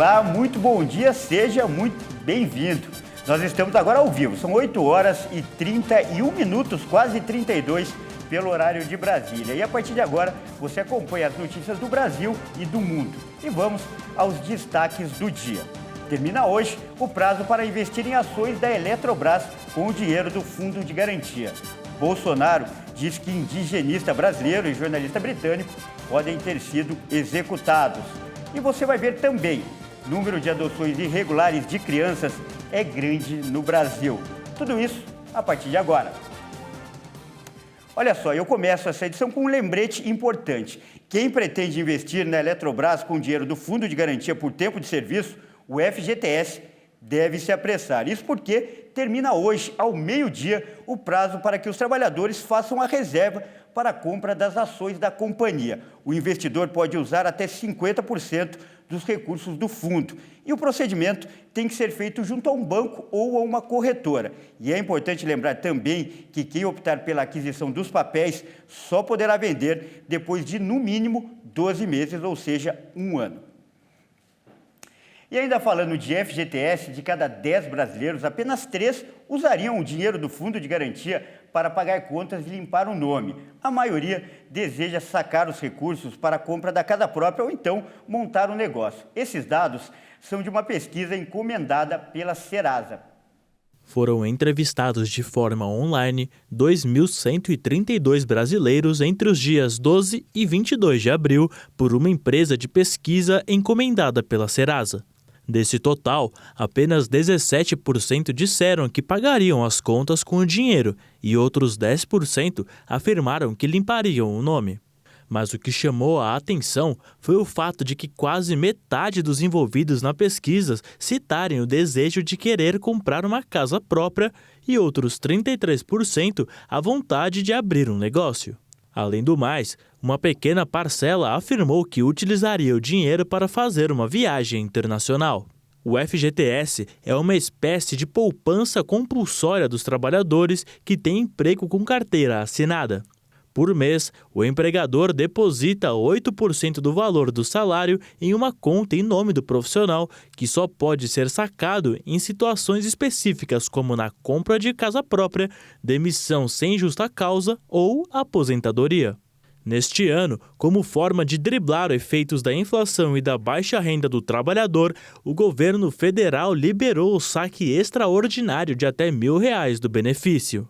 Olá, muito bom dia, seja muito bem-vindo. Nós estamos agora ao vivo, são 8 horas e 31 minutos, quase 32, pelo horário de Brasília. E a partir de agora, você acompanha as notícias do Brasil e do mundo. E vamos aos destaques do dia. Termina hoje o prazo para investir em ações da Eletrobras com o dinheiro do Fundo de Garantia. Bolsonaro diz que indigenista brasileiro e jornalista britânico podem ter sido executados. E você vai ver também, o número de adoções irregulares de crianças é grande no Brasil. Tudo isso a partir de agora. Olha só, eu começo essa edição com um lembrete importante. Quem pretende investir na Eletrobras com dinheiro do Fundo de Garantia por Tempo de Serviço, o FGTS, deve se apressar. Isso porque termina hoje, ao meio-dia, o prazo para que os trabalhadores façam a reserva para a compra das ações da companhia. O investidor pode usar até 50% dos recursos do fundo. E o procedimento tem que ser feito junto a um banco ou a uma corretora. E é importante lembrar também que quem optar pela aquisição dos papéis só poderá vender depois de, no mínimo, 12 meses, ou seja, um ano. E ainda falando de FGTS, de cada 10 brasileiros, apenas 3 usariam o dinheiro do Fundo de Garantia para pagar contas e limpar o nome. A maioria deseja sacar os recursos para a compra da casa própria ou então montar um negócio. Esses dados são de uma pesquisa encomendada pela Serasa. Foram entrevistados de forma online 2.132 brasileiros entre os dias 12 e 22 de abril por uma empresa de pesquisa encomendada pela Serasa. Desse total, apenas 17% disseram que pagariam as contas com o dinheiro e outros 10% afirmaram que limpariam o nome. Mas o que chamou a atenção foi o fato de que quase metade dos envolvidos na pesquisa citarem o desejo de querer comprar uma casa própria e outros 33% a vontade de abrir um negócio. Além do mais, uma pequena parcela afirmou que utilizaria o dinheiro para fazer uma viagem internacional. O FGTS é uma espécie de poupança compulsória dos trabalhadores que têm emprego com carteira assinada. Por mês, o empregador deposita 8% do valor do salário em uma conta em nome do profissional, que só pode ser sacado em situações específicas como na compra de casa própria, demissão sem justa causa ou aposentadoria. Neste ano, como forma de driblar efeitos da inflação e da baixa renda do trabalhador, o governo federal liberou o saque extraordinário de até R$1.000 do benefício.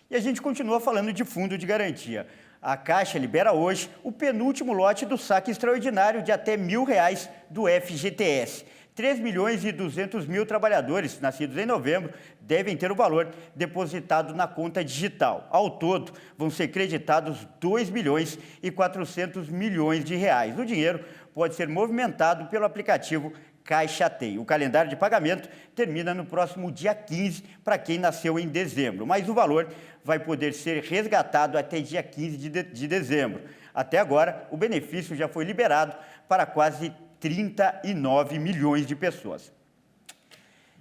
E a gente continua falando de fundo de garantia. A Caixa libera hoje o penúltimo lote do saque extraordinário de até R$1.000 do FGTS. 3.200.000 trabalhadores nascidos em novembro devem ter o valor depositado na conta digital. Ao todo, vão ser creditados R$2.400.000.000. O dinheiro pode ser movimentado pelo aplicativo Caixa Tem. O calendário de pagamento termina no próximo dia 15 para quem nasceu em dezembro, mas o valor vai poder ser resgatado até dia 15 de dezembro. Até agora, o benefício já foi liberado para quase 39 milhões de pessoas.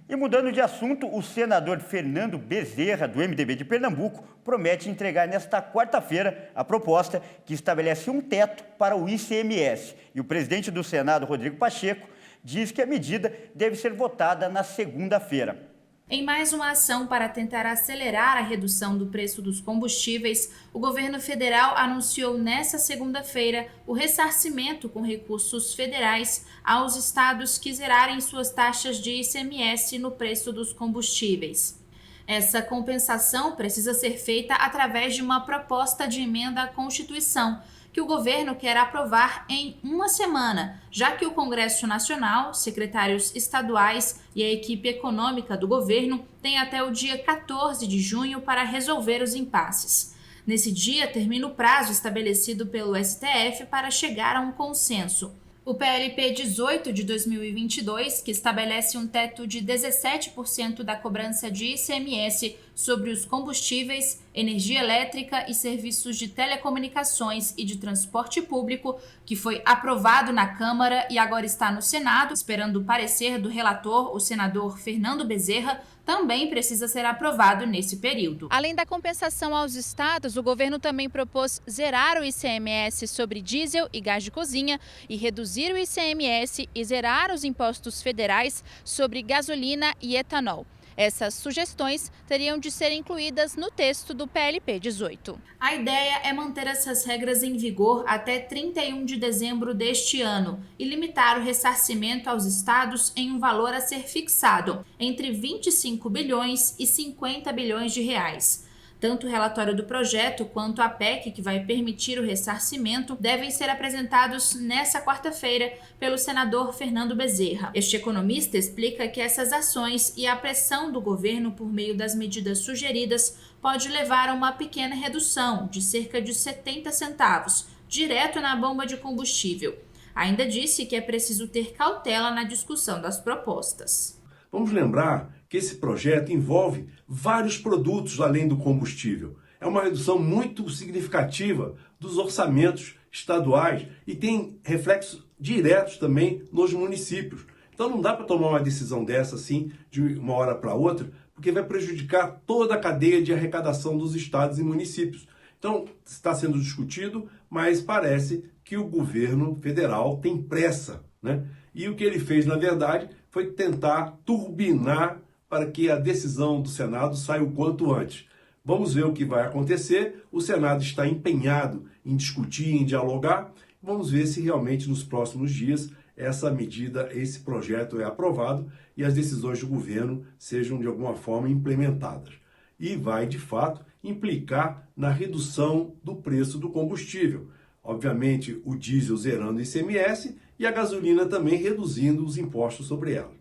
E mudando de assunto, o senador Fernando Bezerra, do MDB de Pernambuco, promete entregar nesta quarta-feira a proposta que estabelece um teto para o ICMS. E o presidente do Senado, Rodrigo Pacheco, diz que a medida deve ser votada na segunda-feira. Em mais uma ação para tentar acelerar a redução do preço dos combustíveis, o governo federal anunciou nesta segunda-feira o ressarcimento com recursos federais aos estados que zerarem suas taxas de ICMS no preço dos combustíveis. Essa compensação precisa ser feita através de uma proposta de emenda à Constituição, que o governo quer aprovar em uma semana, já que o Congresso Nacional, secretários estaduais e a equipe econômica do governo têm até o dia 14 de junho para resolver os impasses. Nesse dia, termina o prazo estabelecido pelo STF para chegar a um consenso. O PLP 18 de 2022, que estabelece um teto de 17% da cobrança de ICMS sobre os combustíveis, energia elétrica e serviços de telecomunicações e de transporte público, que foi aprovado na Câmara e agora está no Senado, esperando o parecer do relator, o senador Fernando Bezerra, também precisa ser aprovado nesse período. Além da compensação aos estados, o governo também propôs zerar o ICMS sobre diesel e gás de cozinha e reduzir o ICMS e zerar os impostos federais sobre gasolina e etanol. Essas sugestões teriam de ser incluídas no texto do PLP 18. A ideia é manter essas regras em vigor até 31 de dezembro deste ano e limitar o ressarcimento aos estados em um valor a ser fixado entre 25 bilhões e 50 bilhões de reais. Tanto o relatório do projeto quanto a PEC, que vai permitir o ressarcimento, devem ser apresentados nesta quarta-feira pelo senador Fernando Bezerra. Este economista explica que essas ações e a pressão do governo por meio das medidas sugeridas pode levar a uma pequena redução de cerca de 70 centavos, direto na bomba de combustível. Ainda disse que é preciso ter cautela na discussão das propostas. Vamos lembrar que esse projeto envolve vários produtos além do combustível. É uma redução muito significativa dos orçamentos estaduais e tem reflexos diretos também nos municípios. Então não dá para tomar uma decisão dessa assim de uma hora para outra, porque vai prejudicar toda a cadeia de arrecadação dos estados e municípios. Então está sendo discutido, mas parece que o governo federal tem pressa, né? E o que ele fez, na verdade, foi tentar turbinar para que a decisão do Senado saia o quanto antes. Vamos ver o que vai acontecer. O Senado está empenhado em discutir, em dialogar. Vamos ver se realmente nos próximos dias essa medida, esse projeto é aprovado e as decisões do governo sejam de alguma forma implementadas. E vai, de fato, implicar na redução do preço do combustível. Obviamente, o diesel zerando o ICMS e a gasolina também reduzindo os impostos sobre ela.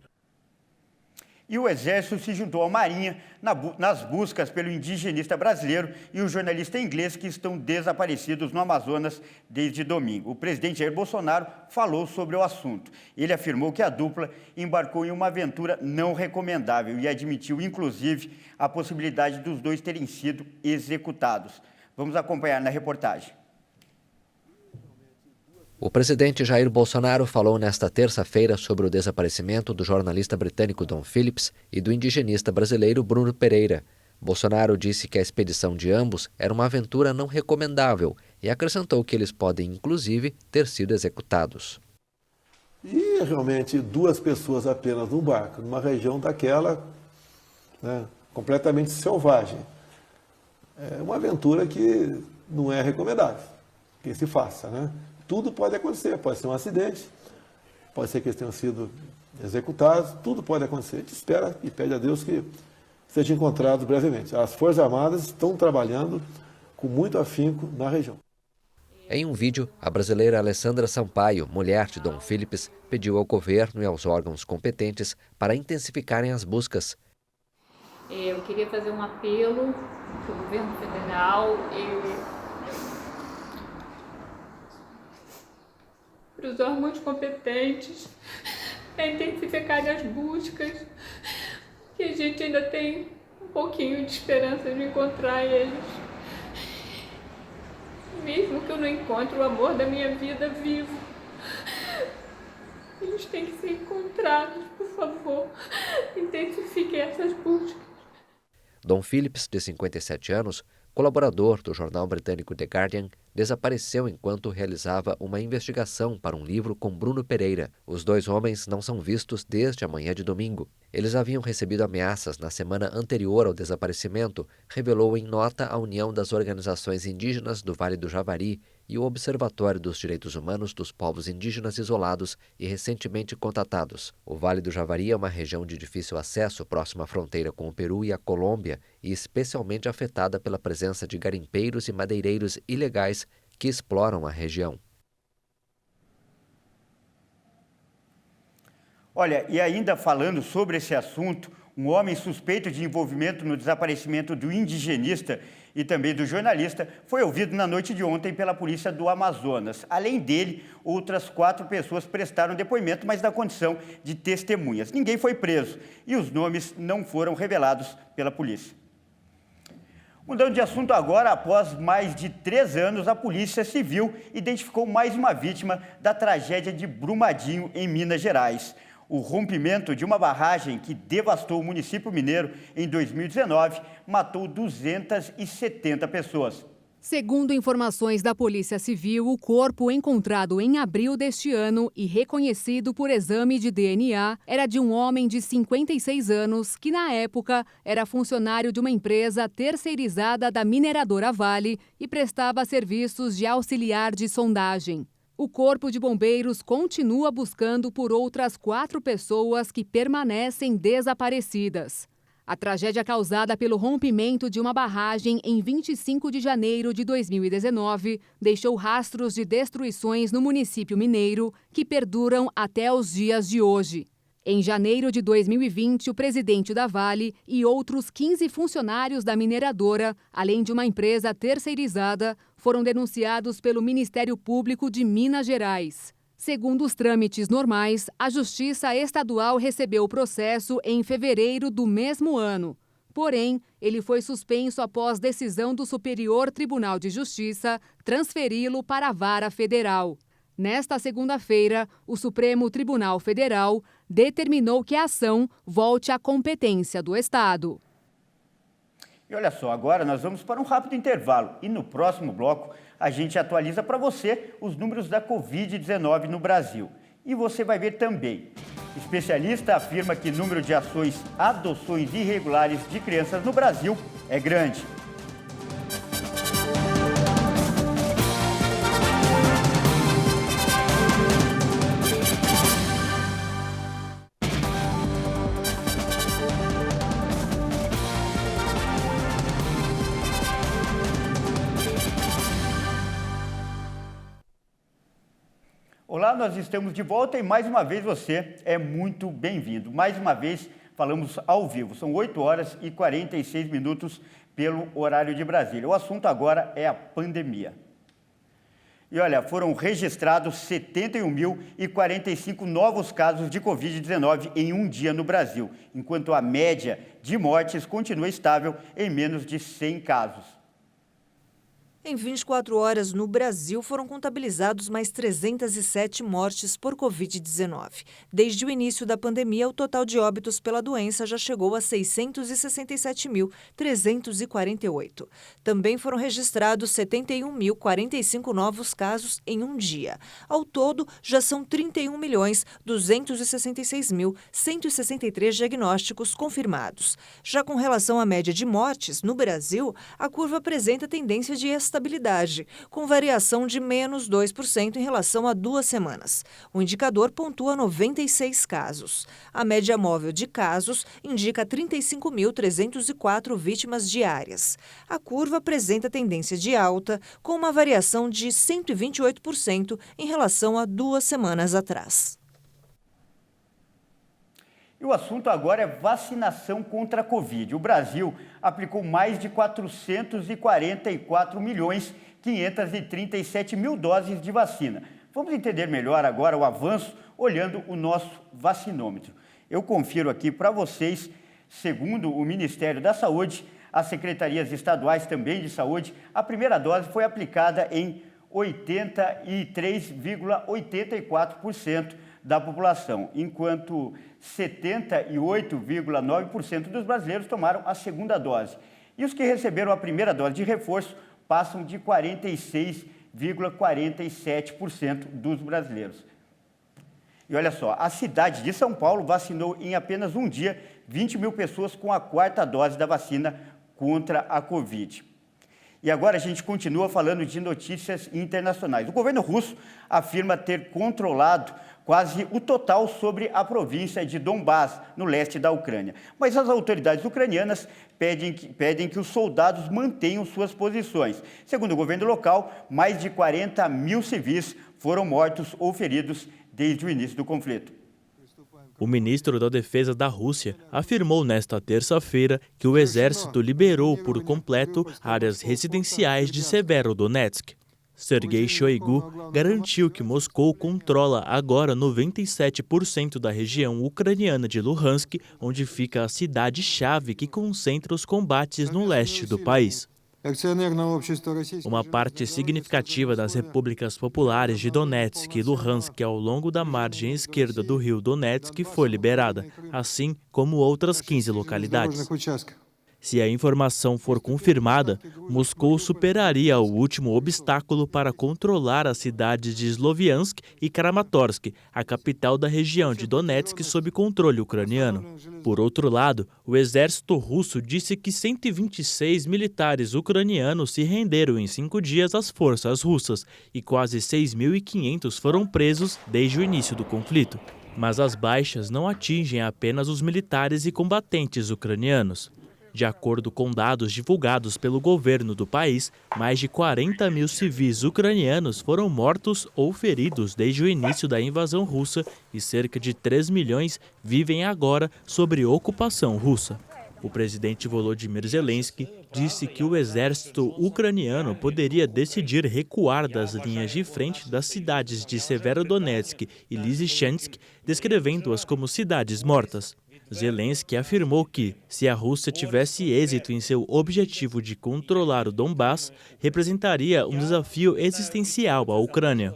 E o Exército se juntou à Marinha nas buscas pelo indigenista brasileiro e o jornalista inglês que estão desaparecidos no Amazonas desde domingo. O presidente Jair Bolsonaro falou sobre o assunto. Ele afirmou que a dupla embarcou em uma aventura não recomendável e admitiu, inclusive, a possibilidade dos dois terem sido executados. Vamos acompanhar na reportagem. O presidente Jair Bolsonaro falou nesta terça-feira sobre o desaparecimento do jornalista britânico Dom Phillips e do indigenista brasileiro Bruno Pereira. Bolsonaro disse que a expedição de ambos era uma aventura não recomendável e acrescentou que eles podem, inclusive, ter sido executados. E realmente duas pessoas apenas num barco, numa região daquela, né, completamente selvagem. É uma aventura que não é recomendável que se faça, né? Tudo pode acontecer, pode ser um acidente, pode ser que eles tenham sido executados, tudo pode acontecer. A gente espera e pede a Deus que sejam encontrados brevemente. As Forças Armadas estão trabalhando com muito afinco na região. Em um vídeo, a brasileira Alessandra Sampaio, mulher de Dom Phillips, pediu ao governo e aos órgãos competentes para intensificarem as buscas. Eu queria fazer um apelo para o governo federal para os órgãos competentes a intensificarem as buscas, que a gente ainda tem um pouquinho de esperança de encontrar eles. Mesmo que eu não encontre o amor da minha vida vivo, eles têm que ser encontrados, por favor. Intensifiquem essas buscas. Dom Phillips, de 57 anos, colaborador do jornal britânico The Guardian, desapareceu enquanto realizava uma investigação para um livro com Bruno Pereira. Os dois homens não são vistos desde a manhã de domingo. Eles haviam recebido ameaças na semana anterior ao desaparecimento, revelou em nota a União das Organizações Indígenas do Vale do Javari e o Observatório dos Direitos Humanos dos Povos Indígenas Isolados e recentemente contatados. O Vale do Javari é uma região de difícil acesso próxima à fronteira com o Peru e a Colômbia e especialmente afetada pela presença de garimpeiros e madeireiros ilegais que exploram a região. Olha, e ainda falando sobre esse assunto, um homem suspeito de envolvimento no desaparecimento do indigenista e também do jornalista foi ouvido na noite de ontem pela polícia do Amazonas. Além dele, outras 4 pessoas prestaram depoimento, mas na condição de testemunhas. Ninguém foi preso e os nomes não foram revelados pela polícia. Mudando de assunto agora, após mais de 3 anos, a Polícia Civil identificou mais uma vítima da tragédia de Brumadinho, em Minas Gerais. O rompimento de uma barragem que devastou o município mineiro em 2019 matou 270 pessoas. Segundo informações da Polícia Civil, o corpo encontrado em abril deste ano e reconhecido por exame de DNA era de um homem de 56 anos que, na época, era funcionário de uma empresa terceirizada da mineradora Vale e prestava serviços de auxiliar de sondagem. O Corpo de Bombeiros continua buscando por outras 4 pessoas que permanecem desaparecidas. A tragédia causada pelo rompimento de uma barragem em 25 de janeiro de 2019 deixou rastros de destruições no município mineiro que perduram até os dias de hoje. Em janeiro de 2020, o presidente da Vale e outros 15 funcionários da mineradora, além de uma empresa terceirizada, foram denunciados pelo Ministério Público de Minas Gerais. Segundo os trâmites normais, a Justiça Estadual recebeu o processo em fevereiro do mesmo ano. Porém, ele foi suspenso após decisão do Superior Tribunal de Justiça transferi-lo para a Vara Federal. Nesta segunda-feira, o Supremo Tribunal Federal determinou que a ação volte à competência do Estado. E olha só, agora nós vamos para um rápido intervalo e no próximo bloco a gente atualiza para você os números da Covid-19 no Brasil. E você vai ver também. Especialista afirma que o número de adoções irregulares de crianças no Brasil é grande. Olá, nós estamos de volta e mais uma vez você é muito bem-vindo. Mais uma vez falamos ao vivo, são 8 horas e 46 minutos pelo horário de Brasília. O assunto agora é a pandemia. E olha, foram registrados 71.045 novos casos de Covid-19 em um dia no Brasil, enquanto a média de mortes continua estável em menos de 100 casos. Em 24 horas, no Brasil, foram contabilizados mais 307 mortes por Covid-19. Desde o início da pandemia, o total de óbitos pela doença já chegou a 667.348. Também foram registrados 71.045 novos casos em um dia. Ao todo, já são 31.266.163 diagnósticos confirmados. Já com relação à média de mortes, no Brasil, a curva apresenta tendência de estabilidade, com variação de menos 2% em relação a 2 semanas. O indicador pontua 96 casos. A média móvel de casos indica 35.304 vítimas diárias. A curva apresenta tendência de alta, com uma variação de 128% em relação a 2 semanas atrás. E o assunto agora é vacinação contra a Covid. O Brasil aplicou mais de 444.537.000 doses de vacina. Vamos entender melhor agora o avanço olhando o nosso vacinômetro. Eu confiro aqui para vocês, segundo o Ministério da Saúde, as secretarias estaduais também de saúde, a primeira dose foi aplicada em 83,84% da população, enquanto 78,9% dos brasileiros tomaram a segunda dose. E os que receberam a primeira dose de reforço passam de 46,47% dos brasileiros. E olha só, a cidade de São Paulo vacinou em apenas um dia 20 mil pessoas com a 4ª dose da vacina contra a Covid. E agora a gente continua falando de notícias internacionais. O governo russo afirma ter controlado quase o total sobre a província de Donbás, no leste da Ucrânia. Mas as autoridades ucranianas pedem que os soldados mantenham suas posições. Segundo o governo local, mais de 40 mil civis foram mortos ou feridos desde o início do conflito. O ministro da Defesa da Rússia afirmou nesta terça-feira que o exército liberou por completo áreas residenciais de Severodonetsk. Sergei Shoigu garantiu que Moscou controla agora 97% da região ucraniana de Luhansk, onde fica a cidade-chave que concentra os combates no leste do país. Uma parte significativa das repúblicas populares de Donetsk e Luhansk ao longo da margem esquerda do rio Donetsk foi liberada, assim como outras 15 localidades. Se a informação for confirmada, Moscou superaria o último obstáculo para controlar as cidades de Sloviansk e Kramatorsk, a capital da região de Donetsk sob controle ucraniano. Por outro lado, o exército russo disse que 126 militares ucranianos se renderam em 5 dias às forças russas e quase 6.500 foram presos desde o início do conflito. Mas as baixas não atingem apenas os militares e combatentes ucranianos. De acordo com dados divulgados pelo governo do país, mais de 40 mil civis ucranianos foram mortos ou feridos desde o início da invasão russa e cerca de 3 milhões vivem agora sob ocupação russa. O presidente Volodymyr Zelensky disse que o exército ucraniano poderia decidir recuar das linhas de frente das cidades de Severodonetsk e Lysychansk, descrevendo-as como cidades mortas. Zelensky afirmou que, se a Rússia tivesse êxito em seu objetivo de controlar o Donbass, representaria um desafio existencial à Ucrânia.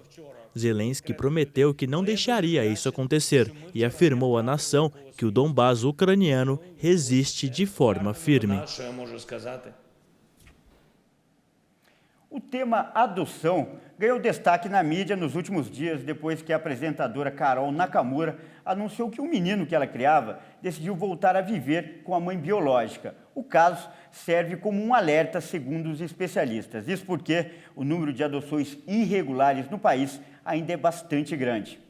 Zelensky prometeu que não deixaria isso acontecer e afirmou à nação que o Donbass ucraniano resiste de forma firme. O tema adoção ganhou destaque na mídia nos últimos dias, depois que a apresentadora Carol Nakamura anunciou que o menino que ela criava decidiu voltar a viver com a mãe biológica. O caso serve como um alerta, segundo os especialistas. Isso porque o número de adoções irregulares no país ainda é bastante grande.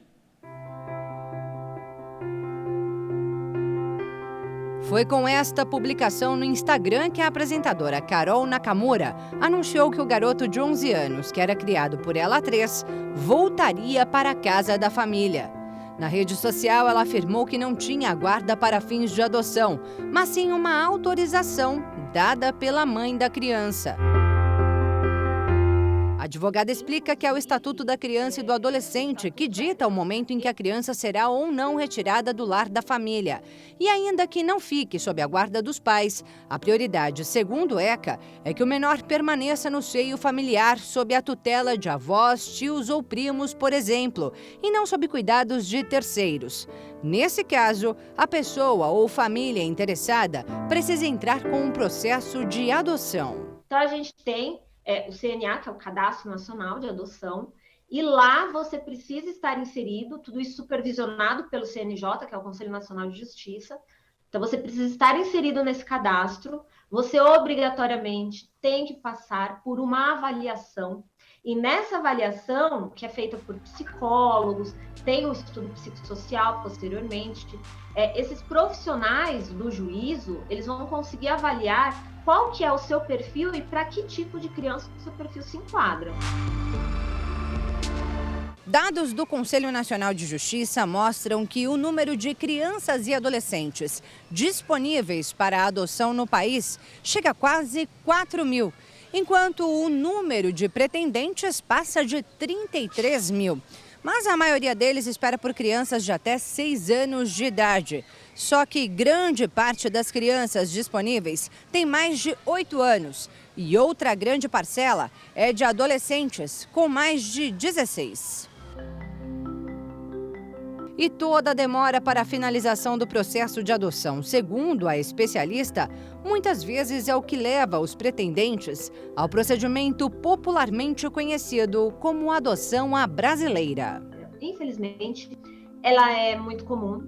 Foi com esta publicação no Instagram que a apresentadora Carol Nakamura anunciou que o garoto de 11 anos, que era criado por ela há 3, voltaria para a casa da família. Na rede social, ela afirmou que não tinha guarda para fins de adoção, mas sim uma autorização dada pela mãe da criança. A advogada explica que é o Estatuto da Criança e do Adolescente que dita o momento em que a criança será ou não retirada do lar da família. E ainda que não fique sob a guarda dos pais, a prioridade, segundo o ECA, é que o menor permaneça no seio familiar sob a tutela de avós, tios ou primos, por exemplo, e não sob cuidados de terceiros. Nesse caso, a pessoa ou família interessada precisa entrar com um processo de adoção. Então a gente tem o CNA, que é o Cadastro Nacional de Adoção, e lá você precisa estar inserido, tudo isso supervisionado pelo CNJ, que é o Conselho Nacional de Justiça. Então você precisa estar inserido nesse cadastro, você obrigatoriamente tem que passar por uma avaliação, e nessa avaliação, que é feita por psicólogos, tem um estudo psicossocial posteriormente, esses profissionais do juízo, eles vão conseguir avaliar qual que é o seu perfil e para que tipo de criança o seu perfil se enquadra. Dados do Conselho Nacional de Justiça mostram que o número de crianças e adolescentes disponíveis para adoção no país chega a quase 4 mil, enquanto o número de pretendentes passa de 33 mil. Mas a maioria deles espera por crianças de até 6 anos de idade. Só que grande parte das crianças disponíveis tem mais de 8 anos. E outra grande parcela é de adolescentes com mais de 16. E toda a demora para a finalização do processo de adoção, segundo a especialista, muitas vezes é o que leva os pretendentes ao procedimento popularmente conhecido como adoção à brasileira. Infelizmente, ela é muito comum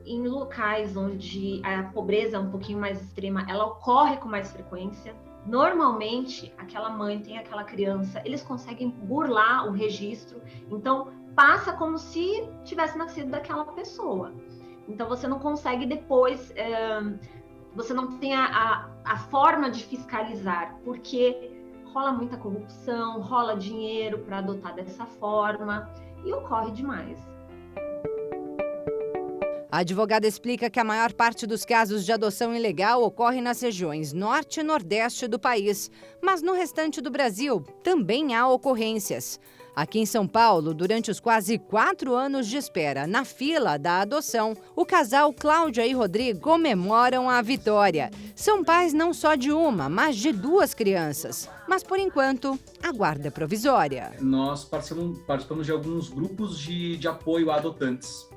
em locais onde a pobreza é um pouquinho mais extrema, ela ocorre com mais frequência. Normalmente, aquela mãe tem aquela criança, eles conseguem burlar o registro, então passa como se tivesse nascido daquela pessoa. Então você não consegue depois, você não tem a forma de fiscalizar, porque rola muita corrupção, rola dinheiro para adotar dessa forma e ocorre demais. A advogada explica que a maior parte dos casos de adoção ilegal ocorre nas regiões norte e nordeste do país, mas no restante do Brasil também há ocorrências. Aqui em São Paulo, durante os quase 4 anos de espera na fila da adoção, o casal Cláudia e Rodrigo comemoram a vitória. São pais não só de uma, mas de 2 crianças. Mas, por enquanto, a guarda é provisória. Nós participamos de alguns grupos de apoio a adotantes,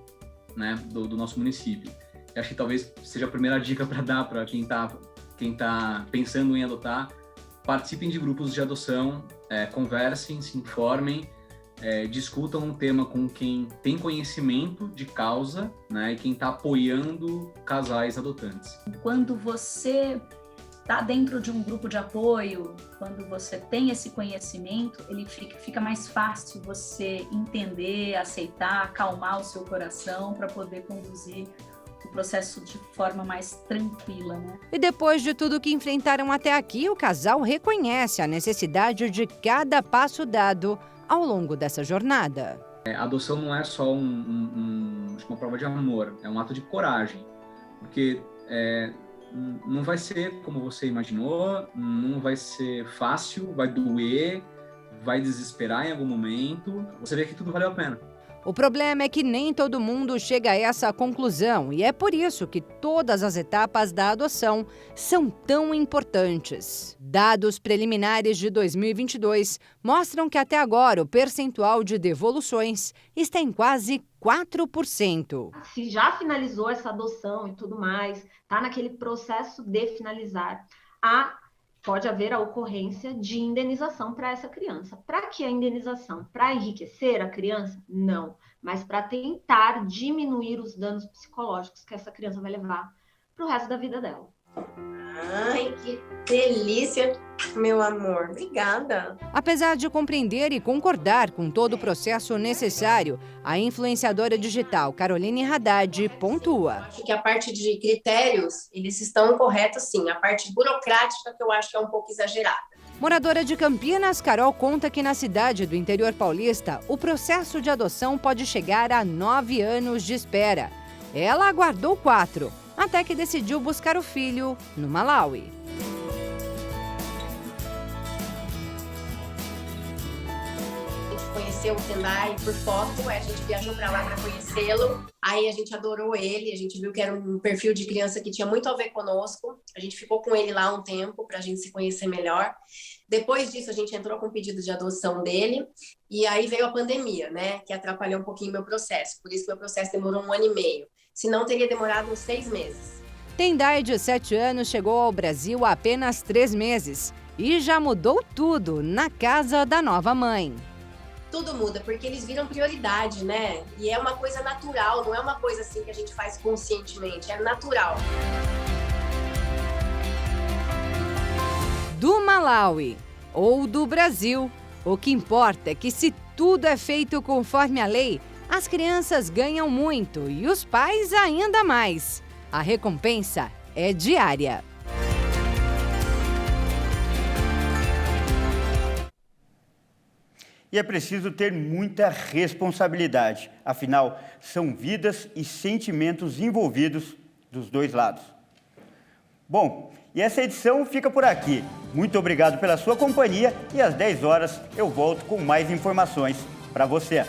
né, do nosso município. Eu acho que talvez seja a primeira dica para dar para quem tá pensando em adotar. Participem de grupos de adoção, conversem, se informem, discutam um tema com quem tem conhecimento de causa, né, e quem está apoiando casais adotantes. Quando você está dentro de um grupo de apoio, quando você tem esse conhecimento, ele fica mais fácil você entender, aceitar, acalmar o seu coração para poder conduzir o processo de forma mais tranquila, né? E depois de tudo que enfrentaram até aqui, o casal reconhece a necessidade de cada passo dado ao longo dessa jornada. A adoção não é só uma prova de amor, é um ato de coragem, porque não vai ser como você imaginou, não vai ser fácil, vai doer, vai desesperar em algum momento, você vê que tudo valeu a pena. O problema é que nem todo mundo chega a essa conclusão e é por isso que todas as etapas da adoção são tão importantes. Dados preliminares de 2022 mostram que até agora o percentual de devoluções está em quase 4%. Se já finalizou essa adoção e tudo mais, está naquele processo de finalizar, pode haver a ocorrência de indenização para essa criança. Para que a indenização? Para enriquecer a criança? Não. Mas para tentar diminuir os danos psicológicos que essa criança vai levar para o resto da vida dela. Ai, que delícia, meu amor. Obrigada. Apesar de compreender e concordar com todo o processo necessário, a influenciadora digital Caroline Haddad pontua. Que a parte de critérios, eles estão corretos, sim. A parte burocrática que eu acho que é um pouco exagerada. Moradora de Campinas, Carol conta que na cidade do interior paulista, o processo de adoção pode chegar a 9 anos de espera. Ela aguardou 4, até que decidiu buscar o filho no Malawi. Conheceu o Tendai por foto, a gente viajou para lá para conhecê-lo, aí a gente adorou ele, a gente viu que era um perfil de criança que tinha muito a ver conosco, a gente ficou com ele lá um tempo para a gente se conhecer melhor. Depois disso a gente entrou com o pedido de adoção dele e aí veio a pandemia, né, que atrapalhou um pouquinho meu processo, por isso que meu processo demorou 1 ano e meio, senão teria demorado uns 6 meses. Tendai, de 7 anos, chegou ao Brasil há apenas 3 meses e já mudou tudo na casa da nova mãe. Tudo muda, porque eles viram prioridade, né? E é uma coisa natural, não é uma coisa assim que a gente faz conscientemente, é natural. Do Malawi ou do Brasil, o que importa é que se tudo é feito conforme a lei, as crianças ganham muito e os pais ainda mais. A recompensa é diária. E é preciso ter muita responsabilidade. Afinal, são vidas e sentimentos envolvidos dos 2 lados. Bom, e essa edição fica por aqui. Muito obrigado pela sua companhia e às 10 horas eu volto com mais informações para você.